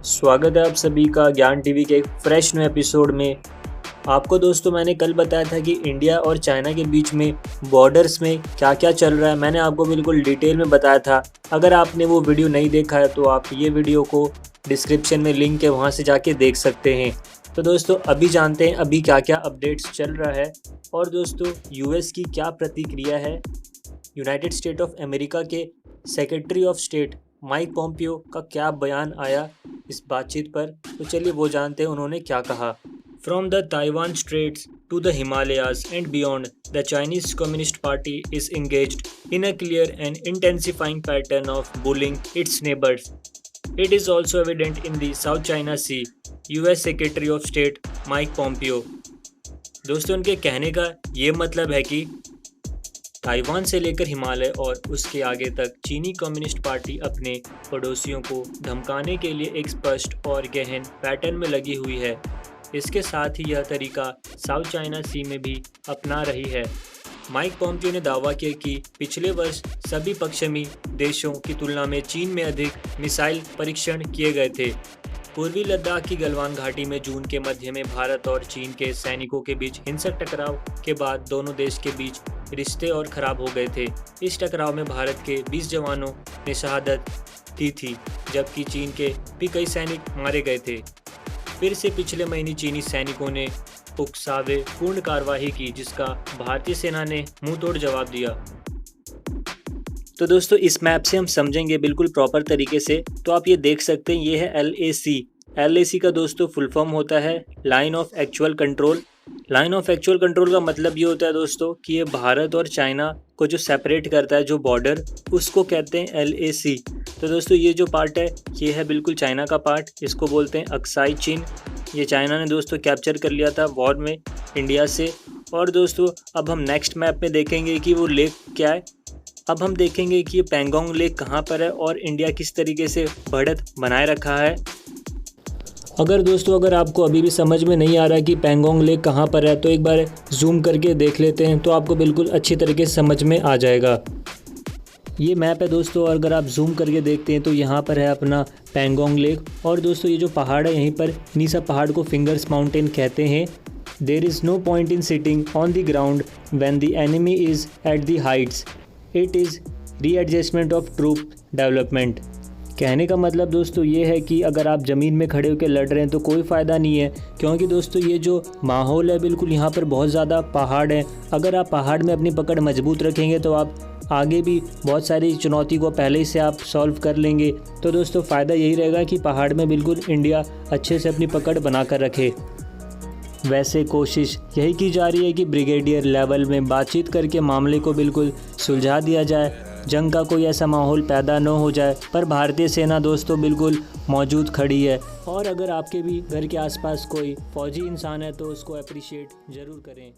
स्वागत है आप सभी का ज्ञान टीवी के एक फ्रेश न्यू एपिसोड में। आपको दोस्तों मैंने कल बताया था कि इंडिया और चाइना के बीच में बॉर्डर्स में क्या क्या चल रहा है। मैंने आपको बिल्कुल डिटेल में बताया था। अगर आपने वो वीडियो नहीं देखा है तो आप ये वीडियो को डिस्क्रिप्शन में लिंक है, वहाँ से जाके देख सकते हैं। तो दोस्तों अभी जानते हैं अभी क्या क्या अपडेट्स चल रहा है। और दोस्तों यूएस की क्या प्रतिक्रिया है, यूनाइटेड स्टेट ऑफ अमेरिका के secretary of state Mike Pompeo का क्या बयान आया इस बातचीत पर, तो चलिए वो जानते हैं उन्होंने क्या कहा। From the Taiwan Straits to the Himalayas and beyond, the Chinese Communist Party is engaged in a clear and intensifying pattern of bullying its neighbors. It is also evident in the South China Sea. US Secretary of State Mike Pompeo। दोस्तों उनके कहने का ये मतलब है कि Taiwan से लेकर हिमालय और उसके आगे तक चीनी कम्युनिस्ट पार्टी अपने पड़ोसियों को धमकाने के लिए एक स्पष्ट और गहन पैटर्न में लगी हुई है। इसके साथ ही यह तरीका साउथ चाइना सी में भी अपना रही है। माइक पोम्पियो ने दावा किया कि पिछले वर्ष सभी पश्चिमी देशों की तुलना में चीन में अधिक मिसाइल परीक्षण किए गए थे। पूर्वी लद्दाख की गलवान घाटी में जून के मध्य में भारत और चीन के सैनिकों के बीच हिंसक टकराव के बाद दोनों देश के बीच रिश्ते और ख़राब हो गए थे। इस टकराव में भारत के 20 जवानों ने शहादत दी थी, जबकि चीन के भी कई सैनिक मारे गए थे। फिर से पिछले महीने चीनी सैनिकों ने उकसावे पूर्ण कार्रवाई की, जिसका भारतीय सेना ने मुंहतोड़ जवाब दिया। तो दोस्तों इस मैप से हम समझेंगे बिल्कुल प्रॉपर तरीके से। तो आप ये देख सकते हैं, ये है LAC। LAC का दोस्तों फुल फॉर्म होता है line of actual control. Line of actual control का मतलब ये होता है दोस्तों कि ये भारत और चाइना को जो सेपरेट करता है, जो बॉर्डर, उसको कहते हैं LAC। तो दोस्तों ये जो पार्ट है ये है बिल्कुल चाइना का पार्ट, इसको बोलते हैं अक्साई चीन। ये चाइना ने दोस्तों कैप्चर कर लिया था वॉर में इंडिया से। और दोस्तों अब हम नेक्स्ट मैप में देखेंगे कि वो लेक क्या है। अब हम देखेंगे कि ये पैंगोंग लेक कहाँ पर है और इंडिया किस तरीके से बढ़त बनाए रखा है। अगर आपको अभी भी समझ में नहीं आ रहा कि पैंगोंग लेक कहाँ पर है, तो एक बार जूम करके देख लेते हैं, तो आपको बिल्कुल अच्छी तरीके से समझ में आ जाएगा। ये मैप है दोस्तों, और अगर आप जूम करके देखते हैं तो यहाँ पर है अपना पैंगोंग लेक। और दोस्तों ये जो पहाड़ है, यहीं पर नीसा पहाड़ को फिंगर्स माउंटेन कहते हैं। There is no point in sitting on the ground when the enemy is at the heights. It is readjustment of troop development. कहने का मतलब दोस्तों ये है कि अगर आप ज़मीन में खड़े होकर लड़ रहे हैं तो कोई फ़ायदा नहीं है, क्योंकि दोस्तों ये जो माहौल है बिल्कुल यहाँ पर बहुत ज़्यादा पहाड़ है। अगर आप पहाड़ में अपनी पकड़ मजबूत रखेंगे तो आप आगे भी बहुत सारी चुनौती को पहले ही से आप सॉल्व कर लेंगे। तो दोस्तों फ़ायदा यही रहेगा कि पहाड़ में बिल्कुल इंडिया अच्छे से अपनी पकड़ बना कर रखे। वैसे कोशिश यही की जा रही है कि ब्रिगेडियर लेवल में बातचीत करके मामले को बिल्कुल सुलझा दिया जाए, जंग का कोई ऐसा माहौल पैदा न हो जाए। पर भारतीय सेना दोस्तों बिल्कुल मौजूद खड़ी है। और अगर आपके भी घर के आसपास कोई फौजी इंसान है तो उसको अप्रिशिएट ज़रूर करें।